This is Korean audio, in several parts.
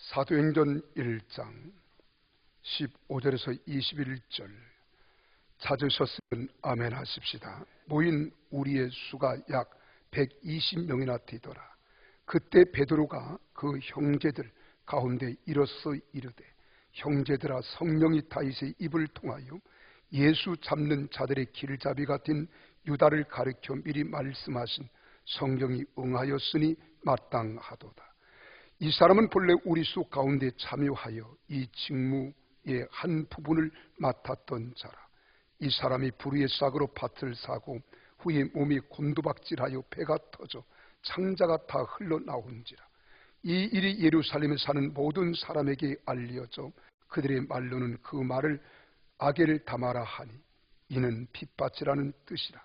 사도행전 1장 15절에서 21절 찾으셨으면 아멘 하십시다. 모인 우리의 수가 약 120명이나 되더라. 그때 베드로가 그 형제들 가운데 일어서 이르되, 형제들아, 성령이 다윗의 입을 통하여 예수 잡는 자들의 길잡이 같은 유다를 가리켜 미리 말씀하신 성경이 응하였으니 마땅하도다. 이 사람은 본래 우리 수 가운데 참여하여 이 직무의 한 부분을 맡았던 자라. 이 사람이 불의의 싹으로 밭을 사고 후에 몸이 곤두박질하여 배가 터져 창자가 다 흘러나온지라. 이 일이 예루살렘에 사는 모든 사람에게 알려져 그들의 말로는 그 말을 악에를 담아라 하니 이는 핍박이라는 뜻이라.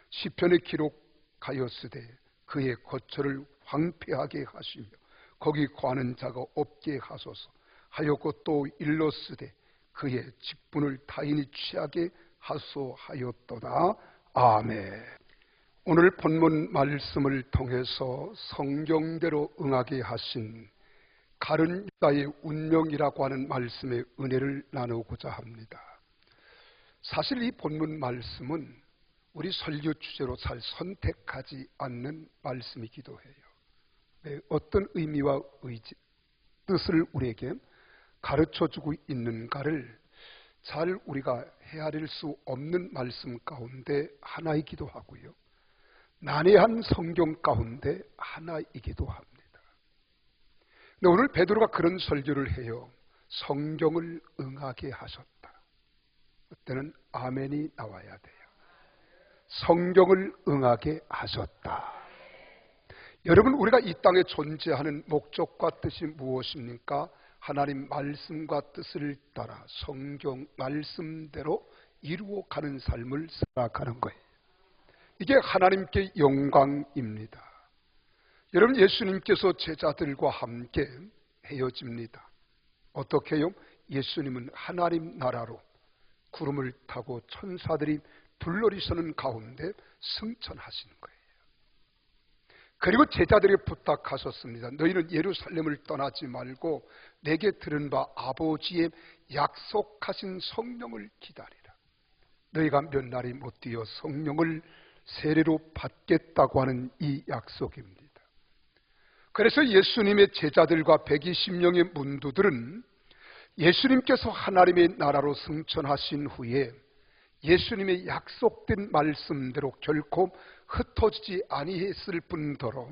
시편에 기록하였으되 그의 거처를 황폐하게 하시며 거기 거하는 자가 없게 하소서 하였고, 또 일렀으되 그의 직분을 타인이 취하게 하소하였도다. 아멘. 오늘 본문 말씀을 통해서 성경대로 응하게 하신 가룟 유다의 운명이라고 하는 말씀의 은혜를 나누고자 합니다. 사실 이 본문 말씀은 우리 설교 주제로 잘 선택하지 않는 말씀이기도 해요. 어떤 의미와 뜻을 우리에게 가르쳐주고 있는가를 잘 우리가 헤아릴 수 없는 말씀 가운데 하나이기도 하고요, 난해한 성경 가운데 하나이기도 합니다. 근데 오늘 베드로가 그런 설교를 해요. 성경을 응하게 하셨다. 그때는 아멘이 나와야 돼요. 성경을 응하게 하셨다. 여러분, 우리가 이 땅에 존재하는 목적과 뜻이 무엇입니까? 하나님 말씀과 뜻을 따라 성경 말씀대로 이루어가는 삶을 살아가는 거예요. 이게 하나님께 영광입니다. 여러분, 예수님께서 제자들과 함께 헤어집니다. 어떻게 해요? 예수님은 하나님 나라로 구름을 타고 천사들이 둘러리서는 가운데 승천하시는 거예요. 그리고 제자들에게 부탁하셨습니다. 너희는 예루살렘을 떠나지 말고 내게 들은 바 아버지의 약속하신 성령을 기다리라. 너희가 몇 날이 못 되어 성령을 세례로 받겠다고 하는 이 약속입니다. 그래서 예수님의 제자들과 120명의 문도들은 예수님께서 하나님의 나라로 승천하신 후에 예수님의 약속된 말씀대로 결코 흩어지지 아니했을 뿐더러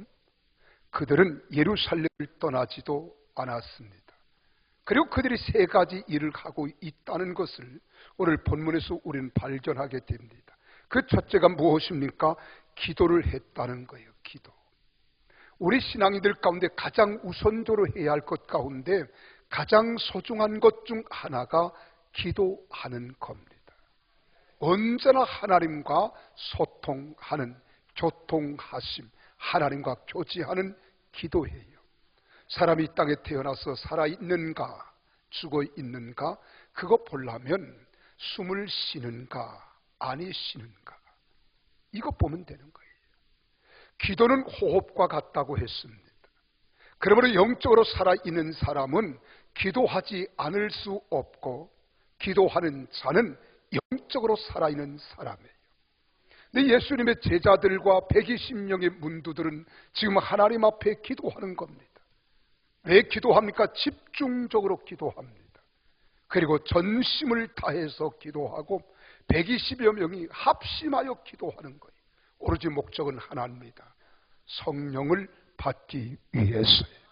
그들은 예루살렘을 떠나지도 않았습니다. 그리고 그들이 세 가지 일을 하고 있다는 것을 오늘 본문에서 우리는 발견하게 됩니다. 그 첫째가 무엇입니까? 기도를 했다는 거예요. 기도. 우리 신앙인들 가운데 가장 우선적으로 해야 할 것 가운데 가장 소중한 것 중 하나가 기도하는 겁니다. 언제나 하나님과 소통하는, 교통하심, 하나님과 교제하는 기도예요. 사람이 이 땅에 태어나서 살아있는가 죽어있는가 그거 보려면 숨을 쉬는가 아니 쉬는가 이거 보면 되는 거예요. 기도는 호흡과 같다고 했습니다. 그러므로 영적으로 살아있는 사람은 기도하지 않을 수 없고 기도하는 자는 영적으로 살아있는 사람이에요. 근데 예수님의 제자들과 120명의 문도들은 지금 하나님 앞에 기도하는 겁니다. 왜 기도합니까? 집중적으로 기도합니다. 그리고 전심을 다해서 기도하고 120여 명이 합심하여 기도하는 거예요. 오로지 목적은 하나입니다. 성령을 받기 위해서예요.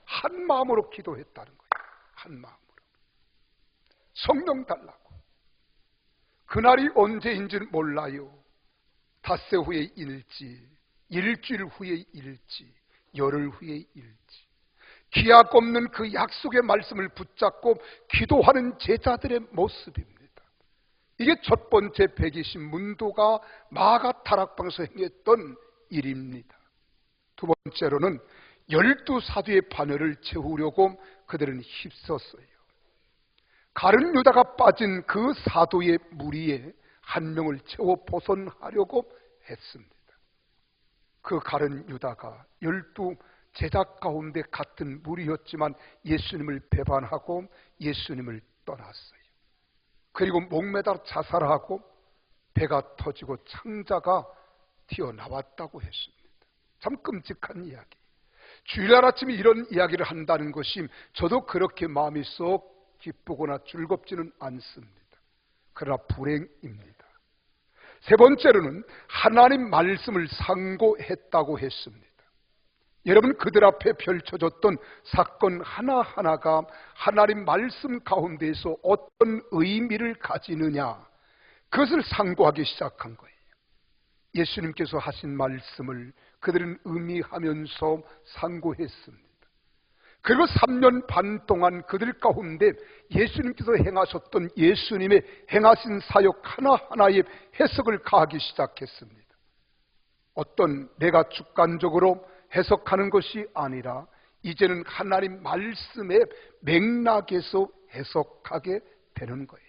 한 마음으로 기도했다는 거예요. 한 마음으로. 성령 달라고. 그날이 언제인지는 몰라요. 닷새 후에 일지, 일주일 후에 일지, 열흘 후에 일지. 기약 없는 그 약속의 말씀을 붙잡고 기도하는 제자들의 모습입니다. 이게 첫 번째 120 문도가 마가 다락방에서 행했던 일입니다. 두 번째로는 12사도의 바늘을 채우려고 그들은 힘썼어요. 가룟 유다가 빠진 그 사도의 무리에 한 명을 채워 보선하려고 했습니다. 그 가룟 유다가 12 제자 가운데 같은 무리였지만 예수님을 배반하고 예수님을 떠났어요. 그리고 목매달아 자살하고 배가 터지고 창자가 튀어나왔다고 했습니다. 참 끔찍한 이야기. 주일날 아침에 이런 이야기를 한다는 것이 저도 그렇게 마음이 썩 기쁘거나 즐겁지는 않습니다. 그러나 불행입니다. 세 번째로는 하나님 말씀을 상고했다고 했습니다. 여러분, 그들 앞에 펼쳐졌던 사건 하나하나가 하나님 말씀 가운데에서 어떤 의미를 가지느냐, 그것을 상고하기 시작한 거예요. 예수님께서 하신 말씀을 그들은 의미하면서 상고했습니다. 그리고 3년 반 동안 그들 가운데 예수님께서 행하셨던 예수님의 행하신 사역 하나하나의 해석을 가하기 시작했습니다. 어떤 내가 주관적으로 해석하는 것이 아니라 이제는 하나님 말씀의 맥락에서 해석하게 되는 거예요.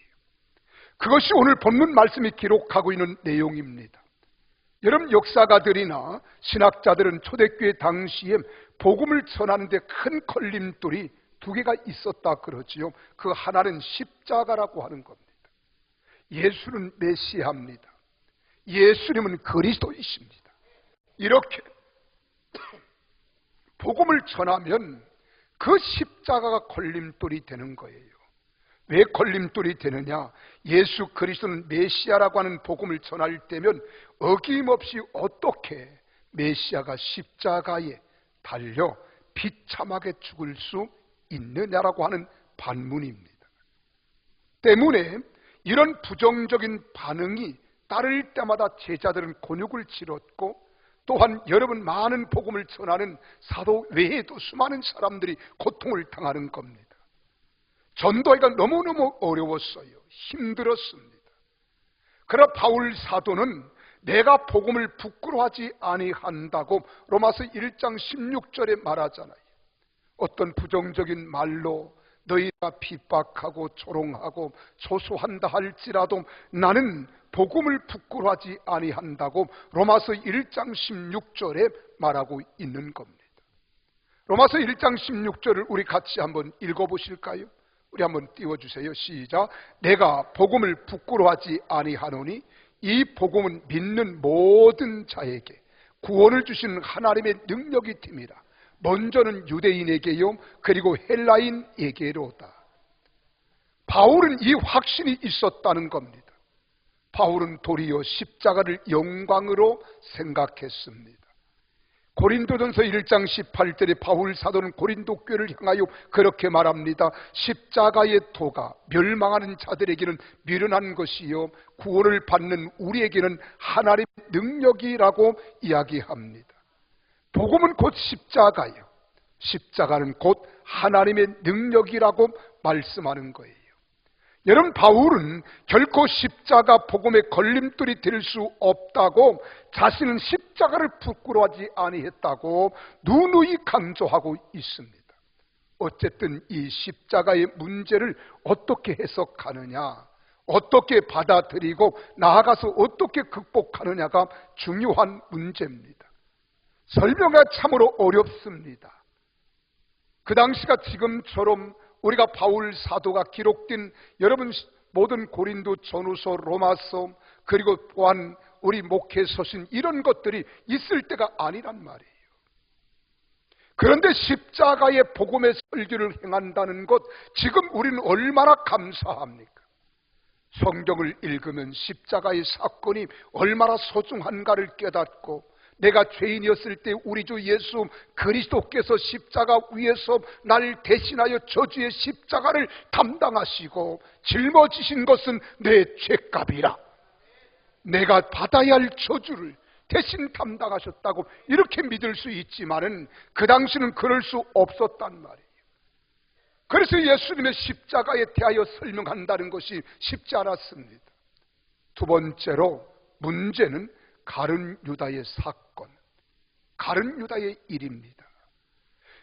그것이 오늘 본문 말씀이 기록하고 있는 내용입니다. 여러분, 역사가들이나 신학자들은 초대교회 당시에 복음을 전하는데 큰 걸림돌이 두 개가 있었다 그러지요. 그 하나는 십자가라고 하는 겁니다. 예수는 메시아입니다. 예수님은 그리스도이십니다. 이렇게 복음을 전하면 그 십자가가 걸림돌이 되는 거예요. 왜 걸림돌이 되느냐? 예수 그리스도는 메시아라고 하는 복음을 전할 때면 어김없이 어떻게 메시아가 십자가에 달려 비참하게 죽을 수 있느냐라고 하는 반문입니다. 때문에 이런 부정적인 반응이 따를 때마다 제자들은 곤욕을 치렀고, 또한 여러분, 많은 복음을 전하는 사도 외에도 수많은 사람들이 고통을 당하는 겁니다. 전도하기가 너무너무 어려웠어요. 힘들었습니다. 그러나 바울 사도는 내가 복음을 부끄러워하지 아니한다고 로마서 1장 16절에 말하잖아요. 어떤 부정적인 말로 너희가 핍박하고 조롱하고 조소한다 할지라도 나는 복음을 부끄러워하지 아니한다고 로마서 1장 16절에 말하고 있는 겁니다. 로마서 1장 16절을 우리 같이 한번 읽어보실까요? 우리 한번 띄워주세요. 시작. 내가 복음을 부끄러워하지 아니하노니 이 복음은 믿는 모든 자에게 구원을 주시는 하나님의 능력이 됨이라. 먼저는 유대인에게요 그리고 헬라인에게로다. 바울은 이 확신이 있었다는 겁니다. 바울은 도리어 십자가를 영광으로 생각했습니다. 고린도전서 1장 18절에 바울 사도는 고린도 교회를 향하여 그렇게 말합니다. 십자가의 도가 멸망하는 자들에게는 미련한 것이요 구원을 받는 우리에게는 하나님의 능력이라고 이야기합니다. 복음은 곧 십자가예요. 십자가는 곧 하나님의 능력이라고 말씀하는 거예요. 여러분, 바울은 결코 십자가 복음의 걸림돌이 될 수 없다고, 자신은 십자가를 부끄러워하지 아니했다고 누누이 강조하고 있습니다. 어쨌든 이 십자가의 문제를 어떻게 해석하느냐, 어떻게 받아들이고 나아가서 어떻게 극복하느냐가 중요한 문제입니다. 설명하기가 참으로 어렵습니다. 그 당시가 지금처럼 우리가 바울 사도가 기록된 여러분 모든 고린도 전후서, 로마서, 그리고 또한 우리 목회 서신 이런 것들이 있을 때가 아니란 말이에요. 그런데 십자가의 복음의 설교를 행한다는 것, 지금 우리는 얼마나 감사합니까? 성경을 읽으면 십자가의 사건이 얼마나 소중한가를 깨닫고, 내가 죄인이었을 때 우리 주 예수 그리스도께서 십자가 위에서 날 대신하여 저주의 십자가를 담당하시고 짊어지신 것은 내 죄값이라, 내가 받아야 할 저주를 대신 담당하셨다고 이렇게 믿을 수 있지만은 그 당시는 그럴 수 없었단 말이에요. 그래서 예수님의 십자가에 대하여 설명한다는 것이 쉽지 않았습니다. 두 번째로 문제는 가룟 유다의 사건, 가룟 유다의 일입니다.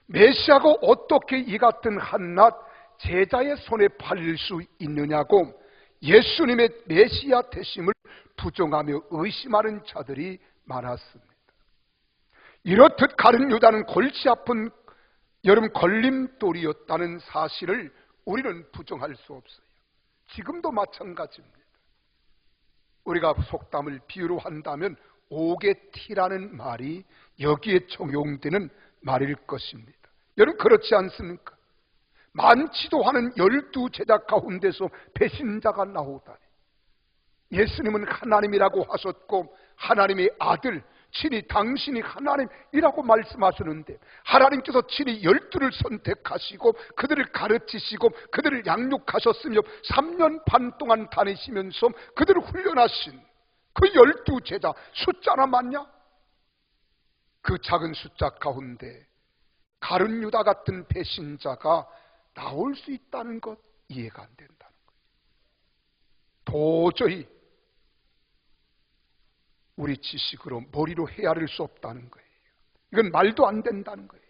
메시아가 어떻게 이 같은 한낱 제자의 손에 팔릴 수 있느냐고 예수님의 메시아 되심을 부정하며 의심하는 자들이 많았습니다. 이렇듯 가룟 유다는 골치 아픈 여러분 걸림돌이었다는 사실을 우리는 부정할 수 없어요. 지금도 마찬가지입니다. 우리가 속담을 비유로 한다면 오개티라는 말이 여기에 적용되는 말일 것입니다. 여러분 그렇지 않습니까? 많지도 않은 12제자 가운데서 배신자가 나오다니. 예수님은 하나님이라고 하셨고 하나님의 아들, 친히 당신이 하나님이라고 말씀하셨는데 하나님께서 친히 12를 선택하시고 그들을 가르치시고 그들을 양육하셨으며 3년 반 동안 다니시면서 그들을 훈련하신 그 12제자 숫자나 맞냐? 그 작은 숫자 가운데 가룟 유다 같은 배신자가 나올 수 있다는 것 이해가 안 된다는 거예요. 도저히 우리 지식으로 머리로 헤아릴 수 없다는 거예요. 이건 말도 안 된다는 거예요.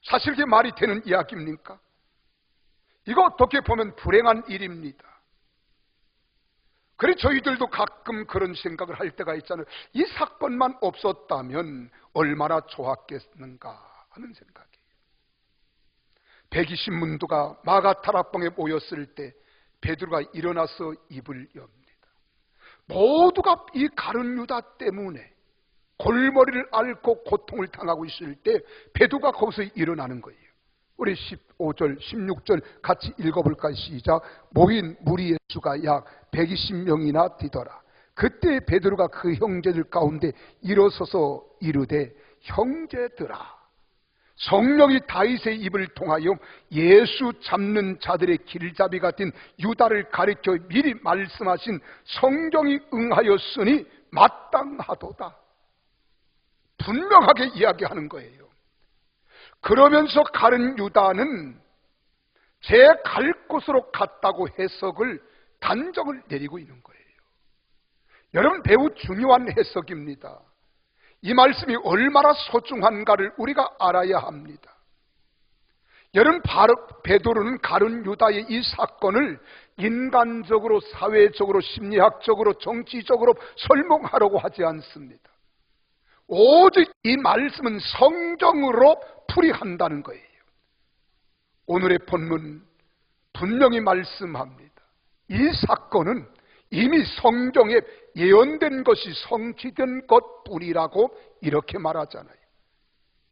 사실 이게 말이 되는 이야기입니까? 이거 어떻게 보면 불행한 일입니다. 그래 저희들도 가끔 그런 생각을 할 때가 있잖아요. 이 사건만 없었다면 얼마나 좋았겠는가 하는 생각이에요. 120문도가 마가다락방에 모였을 때 베드로가 일어나서 입을 엽니다. 모두가 이 가룟 유다 때문에 골머리를 앓고 고통을 당하고 있을 때 베드로가 거기서 일어나는 거예요. 우리 15절, 16절 같이 읽어볼까요? 시작. 모인 무리의 수가 약 120명이나 되더라. 그때 베드로가 그 형제들 가운데 일어서서 이르되 형제들아, 성령이 다윗의 입을 통하여 예수 잡는 자들의 길잡이 같은 유다를 가리켜 미리 말씀하신 성경이 응하였으니 마땅하도다. 분명하게 이야기하는 거예요. 그러면서 가룟 유다는 제 갈 곳으로 갔다고 해석을 단정을 내리고 있는 거예요. 여러분 매우 중요한 해석입니다. 이 말씀이 얼마나 소중한가를 우리가 알아야 합니다. 여러분 바로 베드로는 가룟 유다의 이 사건을 인간적으로, 사회적으로, 심리학적으로, 정치적으로 설명하려고 하지 않습니다. 오직 이 말씀은 성경으로 풀이한다는 거예요. 오늘의 본문 분명히 말씀합니다. 이 사건은 이미 성경에 예언된 것이 성취된 것뿐이라고 이렇게 말하잖아요.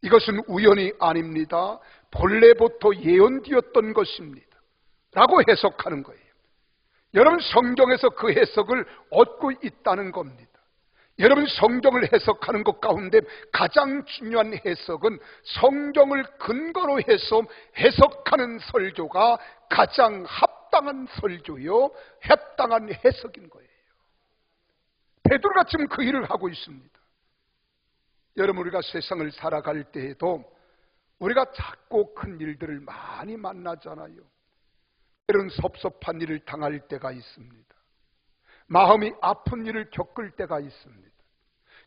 이것은 우연이 아닙니다. 본래부터 예언되었던 것입니다 라고 해석하는 거예요. 여러분 성경에서 그 해석을 얻고 있다는 겁니다. 여러분 성경을 해석하는 것 가운데 가장 중요한 해석은 성경을 근거로 해서 해석하는 설교가 가장 합당한 설교요, 합당한 해석인 거예요. 베드로가 지금 그 일을 하고 있습니다. 여러분 우리가 세상을 살아갈 때에도 우리가 작고 큰 일들을 많이 만나잖아요. 때로는 섭섭한 일을 당할 때가 있습니다. 마음이 아픈 일을 겪을 때가 있습니다.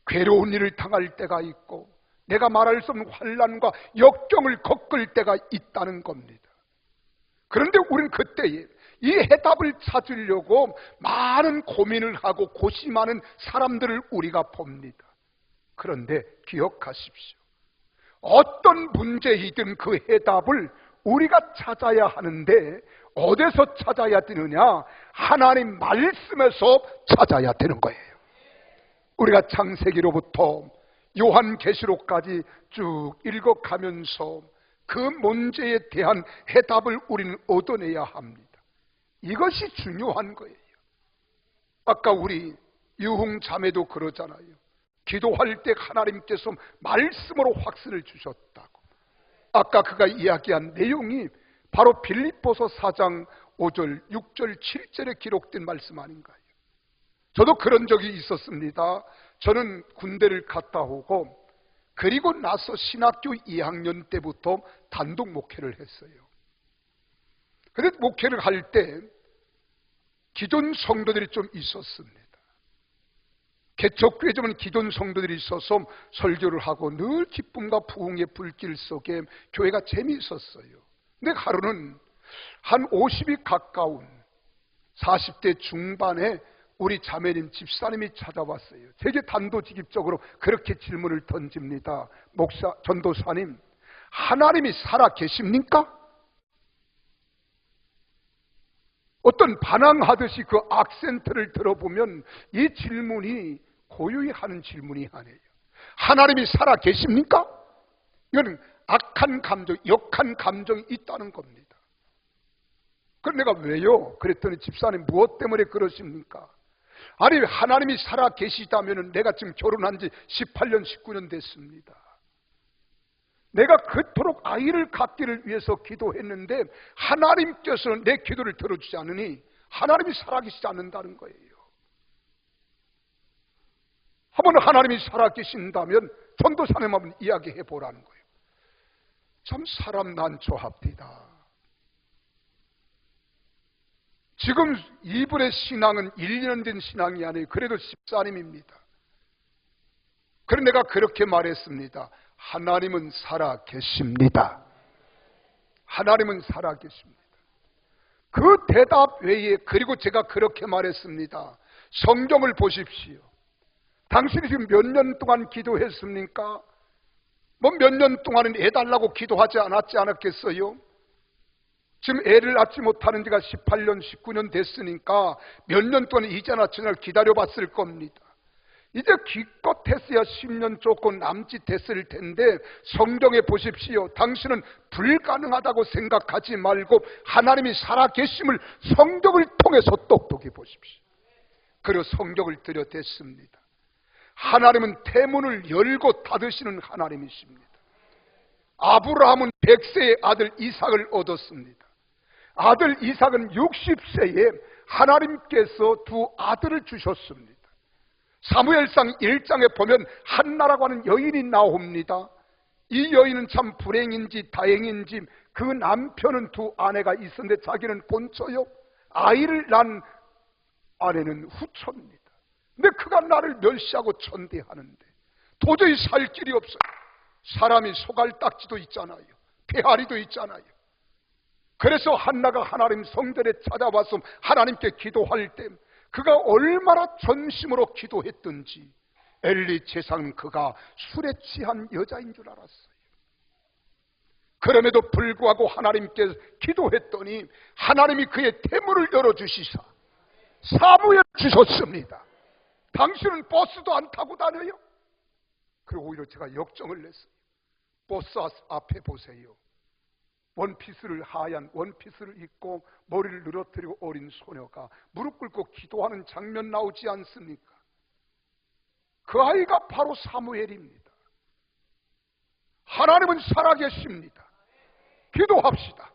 괴로운 일을 당할 때가 있고 내가 말할 수 없는 환난과 역경을 겪을 때가 있다는 겁니다. 그런데 우리는 그때에 이 해답을 찾으려고 많은 고민을 하고 고심하는 사람들을 우리가 봅니다. 그런데 기억하십시오. 어떤 문제이든 그 해답을 우리가 찾아야 하는데 어디서 찾아야 되느냐? 하나님 말씀에서 찾아야 되는 거예요. 우리가 창세기로부터 요한계시록까지 쭉 읽어가면서 그 문제에 대한 해답을 우리는 얻어내야 합니다. 이것이 중요한 거예요. 아까 우리 유흥 자매도 그러잖아요. 기도할 때 하나님께서 말씀으로 확신을 주셨다고. 아까 그가 이야기한 내용이 바로 빌립보서 4장 5절, 6절, 7절에 기록된 말씀 아닌가요? 저도 그런 적이 있었습니다. 저는 군대를 갔다 오고 그리고 나서 신학교 2학년 때부터 단독 목회를 했어요. 그런데 목회를 할 때 기존 성도들이 좀 있었습니다. 개척교회 좀 기존 성도들이 있어서 설교를 하고 늘 기쁨과 부흥의 불길 속에 교회가 재미있었어요. 근데 하루는 한 50이 가까운 40대 중반에 우리 자매님 집사님이 찾아왔어요. 제게 단도직입적으로 그렇게 질문을 던집니다. 목사, 전도사님, 하나님이 살아 계십니까? 어떤 반항하듯이 그 악센트를 들어보면 이 질문이 고유히 하는 질문이 아니에요. 하나님이 살아 계십니까? 이건 악한 감정, 역한 감정이 있다는 겁니다. 그럼 내가 왜요? 그랬더니 집사님 무엇 때문에 그러십니까? 아니 하나님이 살아 계시다면 내가 지금 결혼한 지 18년 19년 됐습니다. 내가 그토록 아이를 갖기를 위해서 기도했는데 하나님께서는 내 기도를 들어주지 않으니 하나님이 살아계시지 않는다는 거예요. 한번 하나님이 살아계신다면 전도사님 한번 이야기해 보라는 거예요. 참 사람 난처합니다. 지금 이분의 신앙은 1년 된 신앙이 아니에요. 그래도 14년입니다. 그래서 내가 그렇게 말했습니다. 하나님은 살아 계십니다. 하나님은 살아 계십니다. 그 대답 외에 그리고 제가 그렇게 말했습니다. 성경을 보십시오. 당신이 지금 몇 년 동안 기도했습니까? 뭐 몇 년 동안은 애 달라고 기도하지 않았겠어요? 지금 애를 낳지 못하는 지가 18년, 19년 됐으니까 몇 년 동안 이제나 저날 기다려봤을 겁니다. 이제 기껏 했어야 10년 조금 남짓 됐을 텐데 성경에 보십시오. 당신은 불가능하다고 생각하지 말고 하나님이 살아계심을 성경을 통해서 똑똑히 보십시오. 그리고 성경을 들여댔습니다. 하나님은 태문을 열고 닫으시는 하나님이십니다. 아브라함은 100세의 아들 이삭을 얻었습니다. 아들 이삭은 60세에 하나님께서 두 아들을 주셨습니다. 사무엘상 1장에 보면 한나라고 하는 여인이 나옵니다. 이 여인은 참 불행인지 다행인지 그 남편은 두 아내가 있었는데 자기는 본처요. 아이를 낳은 아내는 후처입니다. 근데 그가 나를 멸시하고 천대하는데 도저히 살 길이 없어요. 사람이 소갈딱지도 있잖아요. 배앓이도 있잖아요. 그래서 한나가 하나님 성전에 찾아와서 하나님께 기도할 때 그가 얼마나 전심으로 기도했든지 엘리 제사는 그가 술에 취한 여자인 줄 알았어요. 그럼에도 불구하고 하나님께 기도했더니 하나님이 그의 태문을 열어주시사 사무엘 주셨습니다. 당신은 버스도 안 타고 다녀요? 그리고 오히려 제가 역정을 냈어요. 버스 앞에 보세요. 원피스를 하얀 원피스를 입고 머리를 늘어뜨리고 어린 소녀가 무릎 꿇고 기도하는 장면 나오지 않습니까? 그 아이가 바로 사무엘입니다. 하나님은 살아계십니다. 기도합시다.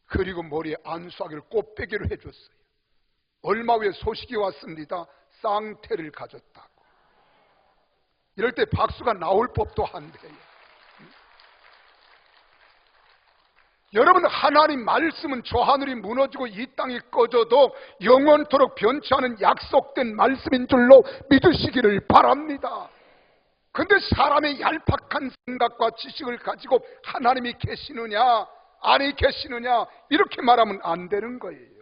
그리고 머리에 안수하기를 꽃베개를 해줬어요. 얼마 후에 소식이 왔습니다. 쌍태를 가졌다고. 이럴 때 박수가 나올 법도 한데요. 여러분, 하나님 말씀은 저 하늘이 무너지고 이 땅이 꺼져도 영원토록 변치 않은 약속된 말씀인 줄로 믿으시기를 바랍니다. 근데 사람의 얄팍한 생각과 지식을 가지고 하나님이 계시느냐 아니 계시느냐 이렇게 말하면 안 되는 거예요.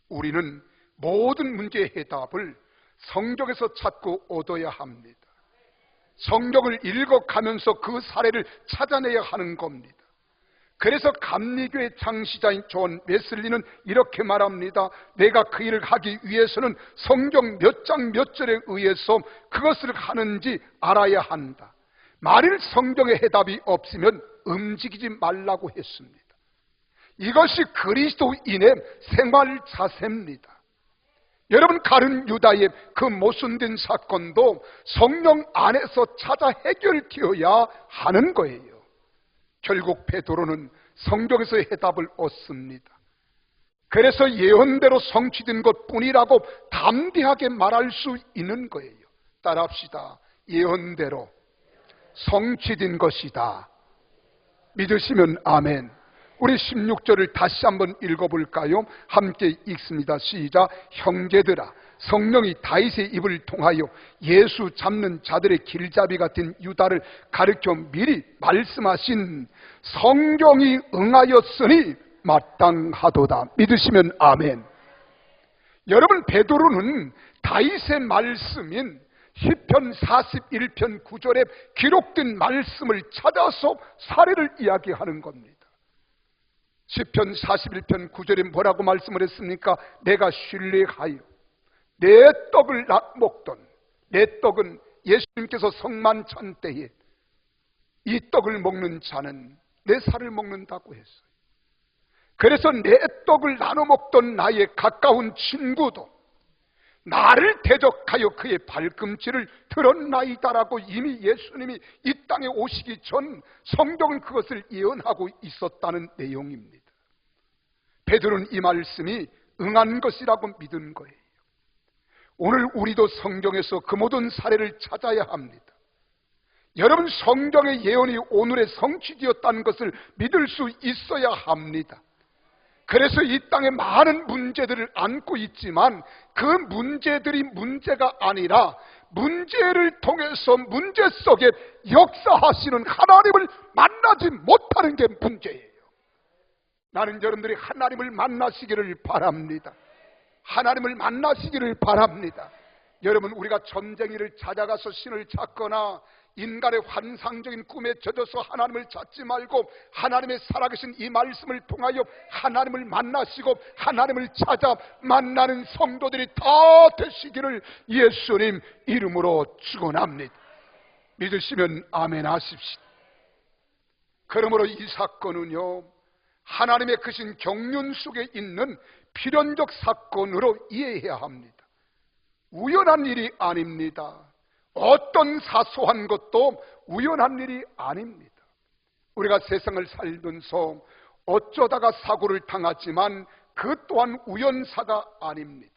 우리는 모든 문제의 해답을 성경에서 찾고 얻어야 합니다. 성경을 읽어가면서 그 사례를 찾아내야 하는 겁니다. 그래서 감리교의 창시자인 존 웨슬리는 이렇게 말합니다. 내가 그 일을 하기 위해서는 성경 몇 장 몇 절에 의해서 그것을 하는지 알아야 한다. 만일 성경의 해답이 없으면 움직이지 말라고 했습니다. 이것이 그리스도인의 생활 자세입니다. 여러분, 가룟 유다의 그 모순된 사건도 성령 안에서 찾아 해결되어야 하는 거예요. 결국 베드로는 성경에서의 해답을 얻습니다. 그래서 예언대로 성취된 것뿐이라고 담대하게 말할 수 있는 거예요. 따라합시다. 예언대로 성취된 것이다. 믿으시면 아멘. 우리 16절을 다시 한번 읽어볼까요? 함께 읽습니다. 시작. 형제들아, 성령이 다윗의 입을 통하여 예수 잡는 자들의 길잡이 같은 유다를 가르쳐 미리 말씀하신 성경이 응하였으니 마땅하도다. 믿으시면 아멘. 여러분, 베드로는 다윗의 말씀인 시편 41편 9절에 기록된 말씀을 찾아서 사례를 이야기하는 겁니다. 시편 41편 9절에 뭐라고 말씀을 했습니까? 내가 신뢰하여 내 떡을 먹던, 내 떡은 예수님께서 성만찬 때에 이 떡을 먹는 자는 내 살을 먹는다고 했어요. 그래서 내 떡을 나눠 먹던 나의 가까운 친구도 나를 대적하여 그의 발꿈치를 들었나이다라고 이미 예수님이 이 땅에 오시기 전 성경은 그것을 예언하고 있었다는 내용입니다. 베드로는 이 말씀이 응한 것이라고 믿은 거예요. 오늘 우리도 성경에서 그 모든 사례를 찾아야 합니다. 여러분, 성경의 예언이 오늘의 성취되었다는 것을 믿을 수 있어야 합니다. 그래서 이 땅에 많은 문제들을 안고 있지만 그 문제들이 문제가 아니라 문제를 통해서 문제 속에 역사하시는 하나님을 만나지 못하는 게 문제예요. 나는 여러분들이 하나님을 만나시기를 바랍니다. 하나님을 만나시기를 바랍니다. 여러분, 우리가 점쟁이를 찾아가서 신을 찾거나 인간의 환상적인 꿈에 젖어서 하나님을 찾지 말고 하나님의 살아계신 이 말씀을 통하여 하나님을 만나시고 하나님을 찾아 만나는 성도들이 다 되시기를 예수님 이름으로 축원합니다. 믿으시면 아멘 하십시오. 그러므로 이 사건은요, 하나님의 크신 경륜 속에 있는 필연적 사건으로 이해해야 합니다. 우연한 일이 아닙니다. 어떤 사소한 것도 우연한 일이 아닙니다. 우리가 세상을 살면서 어쩌다가 사고를 당하지만 그 또한 우연사가 아닙니다.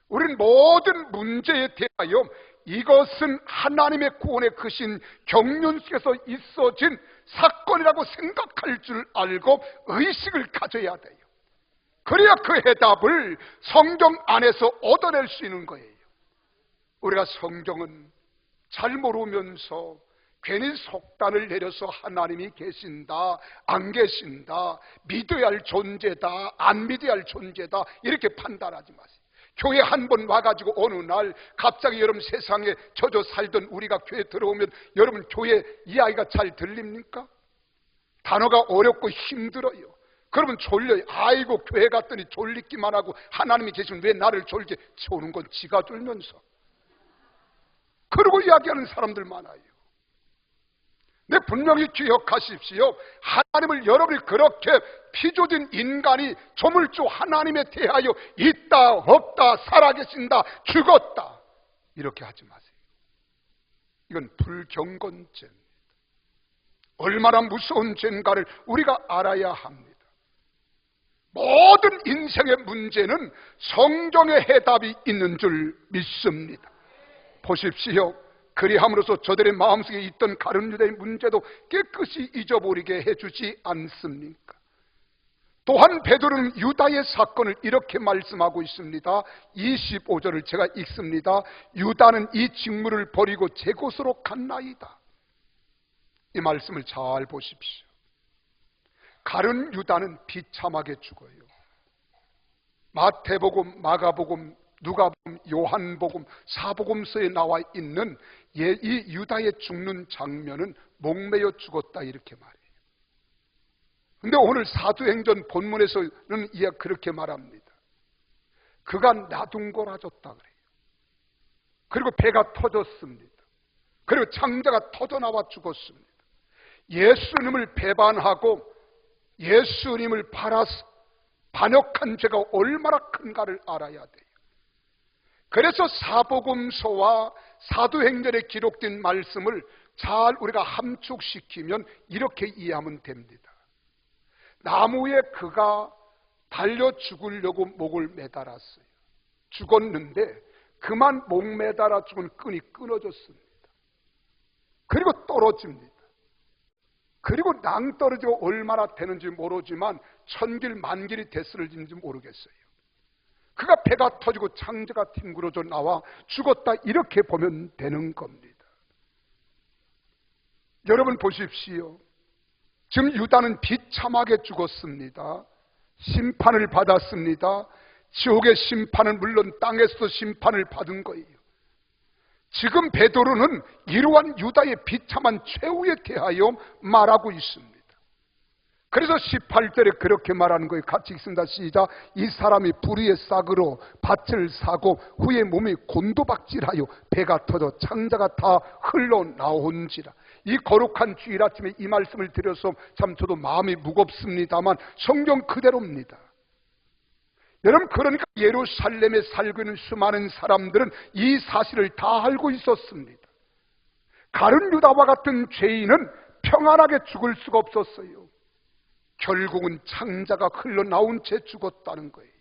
우리는 모든 문제에 대하여 이것은 하나님의 구원의 크신 경륜 속에서 있어진 사건이라고 생각할 줄 알고 의식을 가져야 돼요. 그래야 그 해답을 성경 안에서 얻어낼 수 있는 거예요. 우리가 성경은 잘 모르면서 괜히 속단을 내려서 하나님이 계신다, 안 계신다, 믿어야 할 존재다, 안 믿어야 할 존재다 이렇게 판단하지 마세요. 교회 한 번 와가지고 어느 날 갑자기 여러분 세상에 젖어 살던 우리가 교회 들어오면 여러분 교회 이야기가 잘 들립니까? 단어가 어렵고 힘들어요. 그러면 졸려요. 아이고, 교회 갔더니 졸리기만 하고 하나님이 계시면 왜 나를 졸게? 졸은 건 지가 졸면서. 그러고 이야기하는 사람들 많아요. 네, 분명히 기억하십시오. 하나님을 여러분이 그렇게 피조된 인간이 조물주 하나님에 대하여 있다, 없다, 살아계신다, 죽었다 이렇게 하지 마세요. 이건 불경건죄입니다. 얼마나 무서운 죄인가를 우리가 알아야 합니다. 모든 인생의 문제는 성경의 해답이 있는 줄 믿습니다. 보십시오. 그리함으로써 저들의 마음속에 있던 가룟 유다의 문제도 깨끗이 잊어버리게 해주지 않습니까? 또한 베드로는 유다의 사건을 이렇게 말씀하고 있습니다. 25절을 제가 읽습니다. 유다는 이 직무를 버리고 제 곳으로 갔나이다. 이 말씀을 잘 보십시오. 가룟 유다는 비참하게 죽어요. 마태복음, 마가복음, 누가복음, 요한복음, 사복음서에 나와 있는 이 유다의 죽는 장면은 목매어 죽었다 이렇게 말해요. 근데 오늘 사도행전 본문에서는 그렇게 말합니다. 그가 나둥거라졌다 그래요. 그리고 배가 터졌습니다. 그리고 창자가 터져나와 죽었습니다. 예수님을 배반하고 예수님을 팔아서 반역한 죄가 얼마나 큰가를 알아야 돼요. 그래서 사복음서와 사도행전에 기록된 말씀을 잘 우리가 함축시키면 이렇게 이해하면 됩니다. 나무에 그가 달려 죽으려고 목을 매달았어요. 죽었는데 그만 목 매달아 죽은 끈이 끊어졌습니다. 그리고 떨어집니다. 그리고 낭떠러지가 얼마나 되는지 모르지만 천길 만길이 됐을지 모르겠어요. 그가 배가 터지고 창자가 뒹굴어져 나와 죽었다 이렇게 보면 되는 겁니다. 여러분 보십시오. 지금 유다는 비참하게 죽었습니다. 심판을 받았습니다. 지옥의 심판은 물론 땅에서 심판을 받은 거예요. 지금 베드로는 이러한 유다의 비참한 최후에 대하여 말하고 있습니다. 그래서 18절에 그렇게 말하는 거예요. 같이 읽습니다. 시작. 이 사람이 불의의 싹으로 밭을 사고 후에 몸이 곤두박질하여 배가 터져 창자가 다 흘러나온지라. 이 거룩한 주일 아침에 이 말씀을 드려서 참 저도 마음이 무겁습니다만 성경 그대로입니다. 여러분, 그러니까 예루살렘에 살고 있는 수많은 사람들은 이 사실을 다 알고 있었습니다. 가룟 유다와 같은 죄인은 평안하게 죽을 수가 없었어요. 결국은 창자가 흘러나온 채 죽었다는 거예요.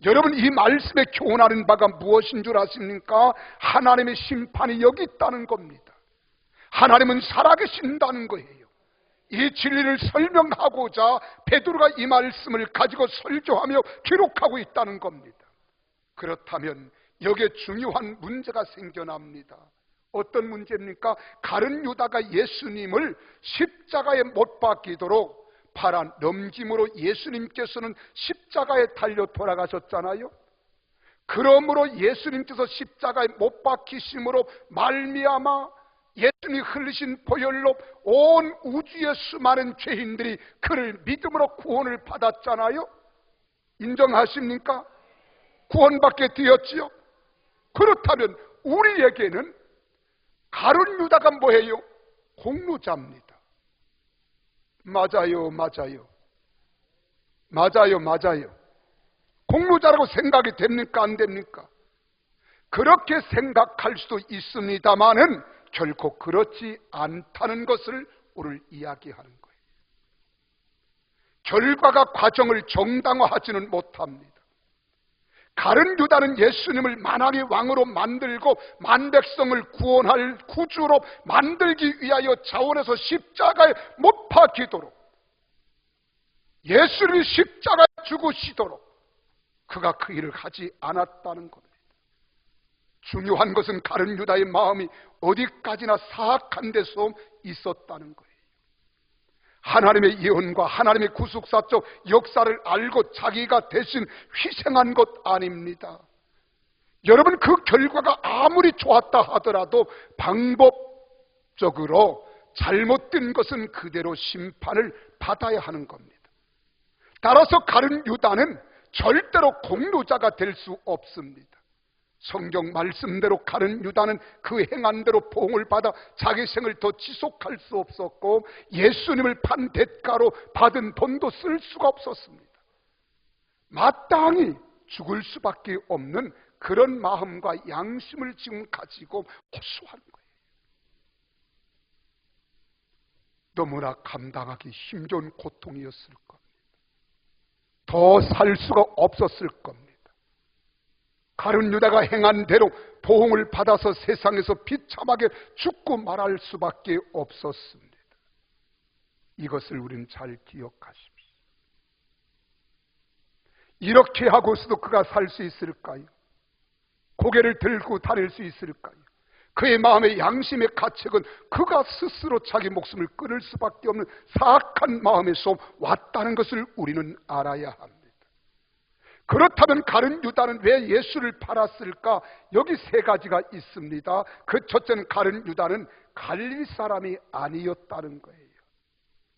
여러분, 이 말씀에 교훈하는 바가 무엇인 줄 아십니까? 하나님의 심판이 여기 있다는 겁니다. 하나님은 살아계신다는 거예요. 이 진리를 설명하고자 베드로가 이 말씀을 가지고 설교하며 기록하고 있다는 겁니다. 그렇다면 여기에 중요한 문제가 생겨납니다. 어떤 문제입니까? 가룟 유다가 예수님을 십자가에 못 박히도록 파란 넘김으로 예수님께서는 십자가에 달려 돌아가셨잖아요. 그러므로 예수님께서 십자가에 못 박히심으로 말미암아 예수님이 흘리신 보혈로 온 우주의 수많은 죄인들이 그를 믿음으로 구원을 받았잖아요. 인정하십니까? 구원받게 되었지요. 그렇다면 우리에게는 가룟 유다가 뭐예요? 공로자입니다. 맞아요. 공로자라고 생각이 됩니까? 안 됩니까? 그렇게 생각할 수도 있습니다만은 결코 그렇지 않다는 것을 오늘 이야기하는 거예요. 결과가 과정을 정당화하지는 못합니다. 가룟 유다는 예수님을 만왕의 왕으로 만들고 만백성을 구원할 구주로 만들기 위하여 자원해서 십자가에 못 박히도록, 예수님이 십자가에 죽으시도록 그가 그 일을 하지 않았다는 겁니다. 중요한 것은 가룟 유다의 마음이 어디까지나 사악한 데서 있었다는 거예요. 하나님의 예언과 하나님의 구속사적 역사를 알고 자기가 대신 희생한 것 아닙니다. 여러분, 그 결과가 아무리 좋았다 하더라도 방법적으로 잘못된 것은 그대로 심판을 받아야 하는 겁니다. 따라서 가룟 유다는 절대로 공로자가 될 수 없습니다. 성경 말씀대로 가룟 유다는 그 행한대로 보응을 받아 자기 생을 더 지속할 수 없었고 예수님을 판 대가로 받은 돈도 쓸 수가 없었습니다. 마땅히 죽을 수밖에 없는 그런 마음과 양심을 지금 가지고 호소하는 거예요. 너무나 감당하기 힘겨운 고통이었을 겁니다. 더 살 수가 없었을 겁니다. 가룟 유다가 행한 대로 보응을 받아서 세상에서 비참하게 죽고 말할 수밖에 없었습니다. 이것을 우리는 잘 기억하십시오. 이렇게 하고서도 그가 살 수 있을까요? 고개를 들고 다닐 수 있을까요? 그의 마음의 양심의 가책은 그가 스스로 자기 목숨을 끊을 수밖에 없는 사악한 마음에서 왔다는 것을 우리는 알아야 합니다. 그렇다면 가룟 유다는 왜 예수를 팔았을까? 여기 세 가지가 있습니다. 그 첫째는 가룟 유다는 갈릴리 사람이 아니었다는 거예요.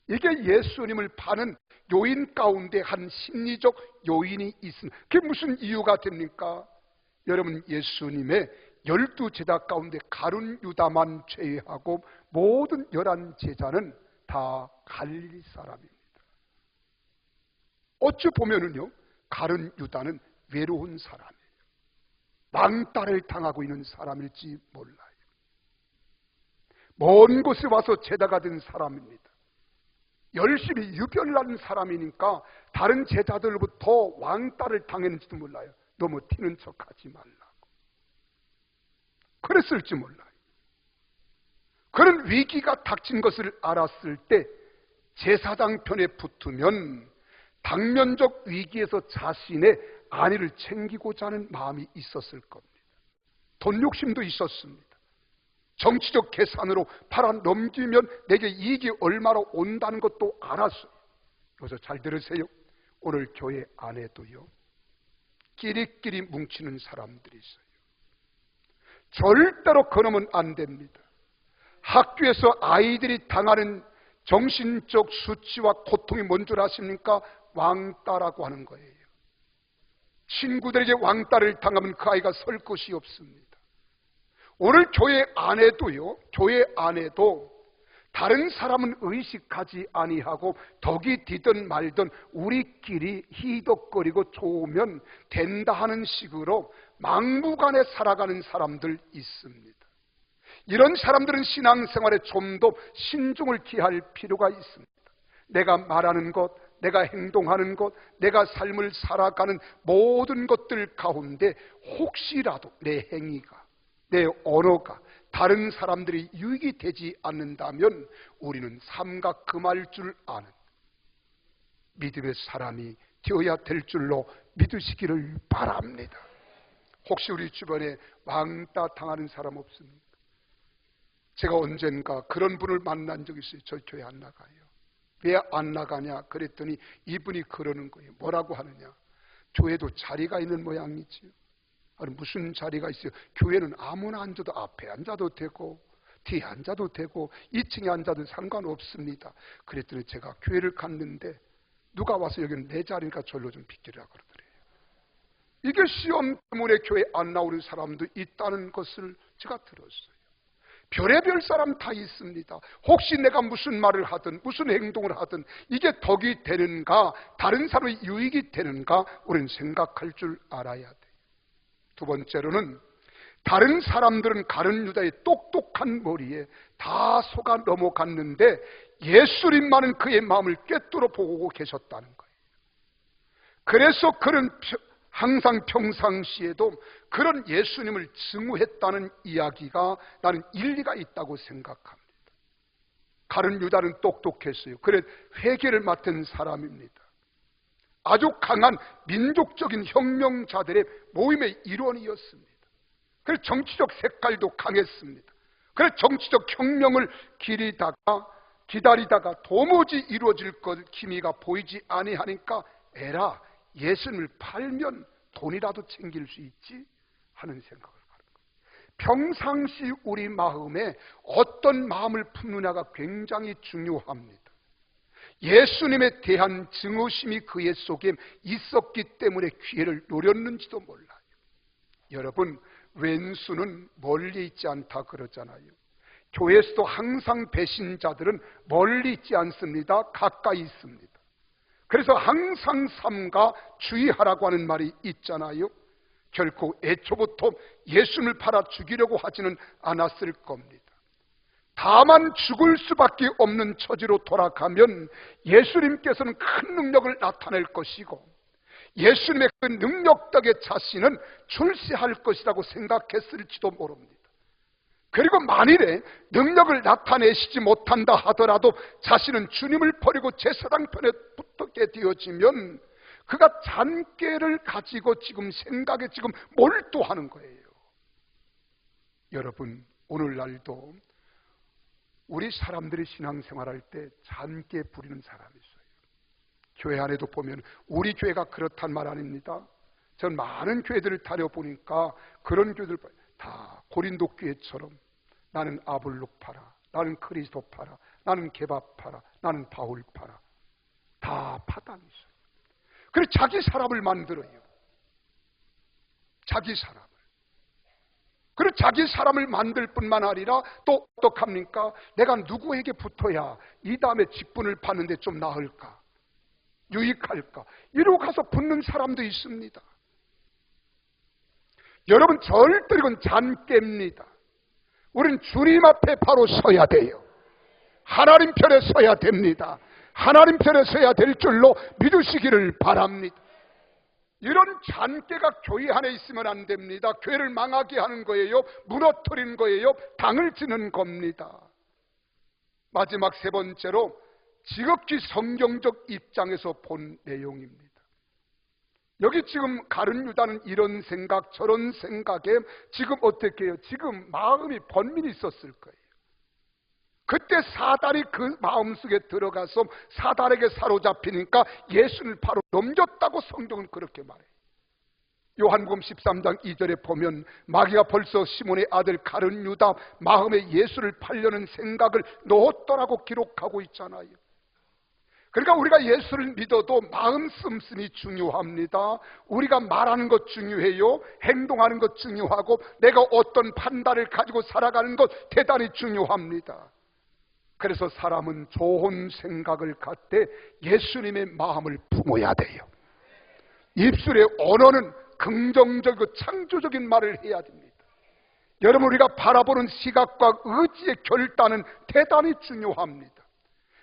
이게 예수님을 파는 요인 가운데 한 심리적 요인이 있습니다. 그게 무슨 이유가 됩니까? 여러분, 예수님의 12제자 가운데 가룟 유다만 제외하고 모든 11제자는 다 갈릴리 사람입니다. 어찌 보면은요, 가룟 유다는 외로운 사람이에요. 왕따를 당하고 있는 사람일지 몰라요. 먼 곳에 와서 제자가 된 사람입니다. 열심히 유별난 사람이니까 다른 제자들로부터 왕따를 당했는지도 몰라요. 너무 튀는 척하지 말라고. 그랬을지 몰라요. 그런 위기가 닥친 것을 알았을 때 제사장 편에 붙으면 당면적 위기에서 자신의 안위를 챙기고자 하는 마음이 있었을 겁니다. 돈 욕심도 있었습니다. 정치적 계산으로 팔아 넘기면 내게 이익이 얼마로 온다는 것도 알았어요. 여기서 잘 들으세요. 오늘 교회 안에도요, 끼리끼리 뭉치는 사람들이 있어요. 절대로 그러면 안 됩니다. 학교에서 아이들이 당하는 정신적 수치와 고통이 뭔 줄 아십니까? 왕따라고 하는 거예요. 친구들에게 왕따를 당하면 그 아이가 설 것이 없습니다. 오늘 교회 안에도요, 교회 안에도 다른 사람은 의식하지 아니하고 덕이 뒤든 말든 우리끼리 희덕거리고 좋으면 된다 하는 식으로 막무가내 살아가는 사람들 있습니다. 이런 사람들은 신앙생활에 좀 더 신중을 기할 필요가 있습니다. 내가 말하는 것, 내가 행동하는 것, 내가 삶을 살아가는 모든 것들 가운데 혹시라도 내 행위가, 내 언어가 다른 사람들이 유익이 되지 않는다면 우리는 삼가 금할 줄 아는 믿음의 사람이 되어야 될 줄로 믿으시기를 바랍니다. 혹시 우리 주변에 왕따 당하는 사람 없습니까? 제가 언젠가 그런 분을 만난 적이 있어요. 저 교회 안 나가요. 왜 안 나가냐 그랬더니 이분이 그러는 거예요. 뭐라고 하느냐, 교회도 자리가 있는 모양이지요. 아니 무슨 자리가 있어요? 교회는 아무나 앉아도 앞에 앉아도 되고 뒤에 앉아도 되고 2층에 앉아도 상관없습니다. 그랬더니 제가 교회를 갔는데 누가 와서 여기는 내 자리니까 절로 좀 비키라 그러더래요. 이게 시험 때문에 교회 안 나오는 사람도 있다는 것을 제가 들었어요. 별의별 사람 다 있습니다. 혹시 내가 무슨 말을 하든 무슨 행동을 하든 이게 덕이 되는가, 다른 사람의 유익이 되는가 우리는 생각할 줄 알아야 돼요. 두 번째로는 다른 사람들은 가룟 유다의 똑똑한 머리에 다 속아 넘어갔는데 예수님만은 그의 마음을 꿰뚫어 보고 계셨다는 거예요. 그래서 그는 항상 평상시에도 그런 예수님을 증오했다는 이야기가 나는 일리가 있다고 생각합니다. 가룟 유다는 똑똑했어요. 그래 회개를 맡은 사람입니다. 아주 강한 민족적인 혁명자들의 모임의 일원이었습니다. 그래서 정치적 색깔도 강했습니다. 그래서 정치적 혁명을 기다리다가 도무지 이루어질 것 기미가 보이지 아니하니까 에라, 예수님을 팔면 돈이라도 챙길 수 있지 하는 생각을 하는 거예요. 평상시 우리 마음에 어떤 마음을 품느냐가 굉장히 중요합니다. 예수님에 대한 증오심이 그의 속에 있었기 때문에 기회를 노렸는지도 몰라요. 여러분, 왼수는 멀리 있지 않다 그러잖아요. 교회에서도 항상 배신자들은 멀리 있지 않습니다. 가까이 있습니다. 그래서 항상 삼가 주의하라고 하는 말이 있잖아요. 결코 애초부터 예수님을 팔아 죽이려고 하지는 않았을 겁니다. 다만 죽을 수밖에 없는 처지로 돌아가면 예수님께서는 큰 능력을 나타낼 것이고 예수님의 그 능력 덕에 자신은 출세할 것이라고 생각했을지도 모릅니다. 그리고 만일에 능력을 나타내시지 못한다 하더라도 자신은 주님을 버리고 제사장 편에 붙게 되어지면 그가 잔꾀를 가지고 지금 생각에 지금 몰두하는 거예요. 여러분, 오늘날도 우리 사람들이 신앙생활할 때 잔꾀 부리는 사람이 있어요. 교회 안에도 보면 우리 교회가 그렇단 말 아닙니다. 전 많은 교회들을 다녀보니까 그런 교회들 다 고린도 교회처럼 나는 아볼록 파라, 나는 그리스도 파라, 나는 개밥 파라, 나는 바울 파라, 다 파당이 있어요. 그래서 자기 사람을 만들어요. 자기 사람을. 그리고 자기 사람을 만들 뿐만 아니라 또 어떡합니까? 내가 누구에게 붙어야 이 다음에 직분을 받는데 좀 나을까? 유익할까? 이러고 가서 붙는 사람도 있습니다. 여러분, 절대 이건 잔꾀입니다. 우리는 주님 앞에 바로 서야 돼요. 하나님 편에 서야 됩니다. 하나님 편에 서야 될 줄로 믿으시기를 바랍니다. 이런 잔꾀가 교회 안에 있으면 안 됩니다. 교회를 망하게 하는 거예요. 무너뜨리는 거예요. 당을 지는 겁니다. 마지막 세 번째로 지극히 성경적 입장에서 본 내용입니다. 여기 지금 가룟 유다는 이런 생각 저런 생각에 지금 어떻게 해요? 지금 마음이 번민이 있었을 거예요. 그때 사단이 그 마음속에 들어가서 사단에게 사로잡히니까 예수를 바로 넘겼다고 성경은 그렇게 말해요. 요한복음 13장 2절에 보면 마귀가 벌써 시몬의 아들 가룟 유다 마음에 예수를 팔려는 생각을 놓았더라고 기록하고 있잖아요. 그러니까 우리가 예수를 믿어도 마음 씀씀이 중요합니다. 우리가 말하는 것 중요해요. 행동하는 것 중요하고 내가 어떤 판단을 가지고 살아가는 것 대단히 중요합니다. 그래서 사람은 좋은 생각을 갖되 예수님의 마음을 품어야 돼요. 입술의 언어는 긍정적이고 창조적인 말을 해야 됩니다. 여러분, 우리가 바라보는 시각과 의지의 결단은 대단히 중요합니다.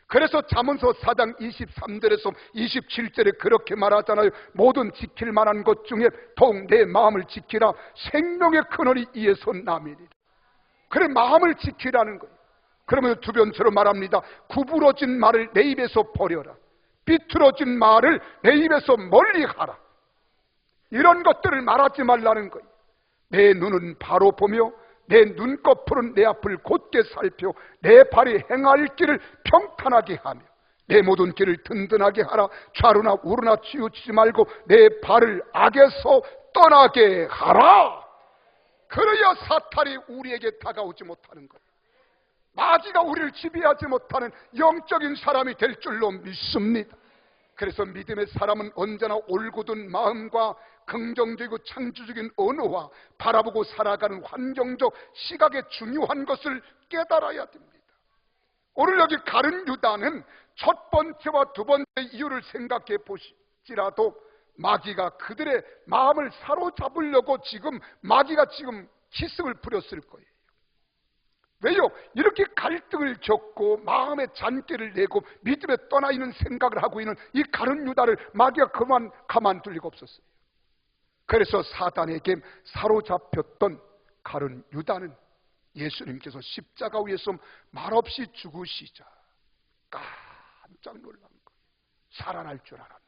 그래서 잠언서 4장 23절에서 27절에 그렇게 말하잖아요. 모든 지킬 만한 것 중에 더욱 내 마음을 지키라. 생명의 근원이 이에서 남이니라. 그래, 마음을 지키라는 거예요. 그러면 주변처로 말합니다. 구부러진 말을 내 입에서 버려라. 삐뚤어진 말을 내 입에서 멀리 하라. 이런 것들을 말하지 말라는 거예요. 내 눈은 바로 보며 내 눈꺼풀은 내 앞을 곧게 살펴 내 발이 행할 길을 평탄하게 하며 내 모든 길을 든든하게 하라. 좌루나 우루나 치우치지 말고 내 발을 악에서 떠나게 하라. 그래야 사탄이 우리에게 다가오지 못하는 거예요. 마귀가 우리를 지배하지 못하는 영적인 사람이 될 줄로 믿습니다. 그래서 믿음의 사람은 언제나 올곧은 마음과 긍정적이고 창조적인 언어와 바라보고 살아가는 환경적 시각의 중요한 것을 깨달아야 됩니다. 오늘 여기 가룟 유다는 첫 번째와 두 번째 이유를 생각해 보시지라도 마귀가 그들의 마음을 사로잡으려고 마귀가 지금 기승을 부렸을 거예요. 왜요? 이렇게 갈등을 겪고 마음의 잔꾀를 내고 믿음에 떠나 있는 생각을 하고 있는 이 가룟 유다를 마귀가 가만둘 리가 없었어요. 그래서 사단에게 사로잡혔던 가룟 유다는 예수님께서 십자가 위에서 말없이 죽으시자 깜짝 놀란 거예요. 살아날 줄 알았는데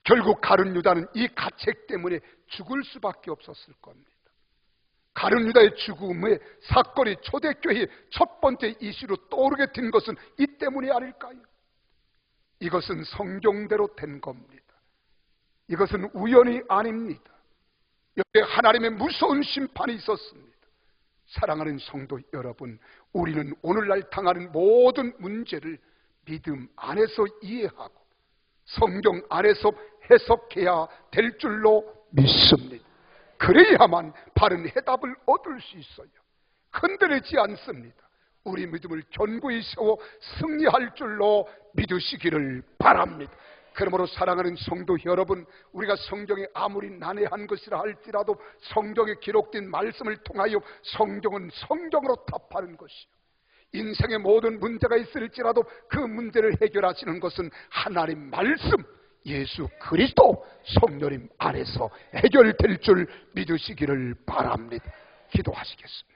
결국 가룟 유다는 이 가책 때문에 죽을 수밖에 없었을 겁니다. 가룟 유다의 죽음의 사건이 초대교회의 첫 번째 이슈로 떠오르게 된 것은 이 때문이 아닐까요? 이것은 성경대로 된 겁니다. 이것은 우연이 아닙니다. 여기에 하나님의 무서운 심판이 있었습니다. 사랑하는 성도 여러분, 우리는 오늘날 당하는 모든 문제를 믿음 안에서 이해하고 성경 안에서 해석해야 될 줄로 믿습니다. 그래야만 바른 해답을 얻을 수 있어요. 흔들리지 않습니다. 우리 믿음을 견고히 세워 승리할 줄로 믿으시기를 바랍니다. 그러므로 사랑하는 성도 여러분, 우리가 성경에 아무리 난해한 것이라 할지라도 성경에 기록된 말씀을 통하여 성경은 성경으로 답하는 것이요, 인생의 모든 문제가 있을지라도 그 문제를 해결하시는 것은 하나님 말씀, 예수 그리스도 성령님 안에서 해결될 줄 믿으시기를 바랍니다. 기도하시겠습니다.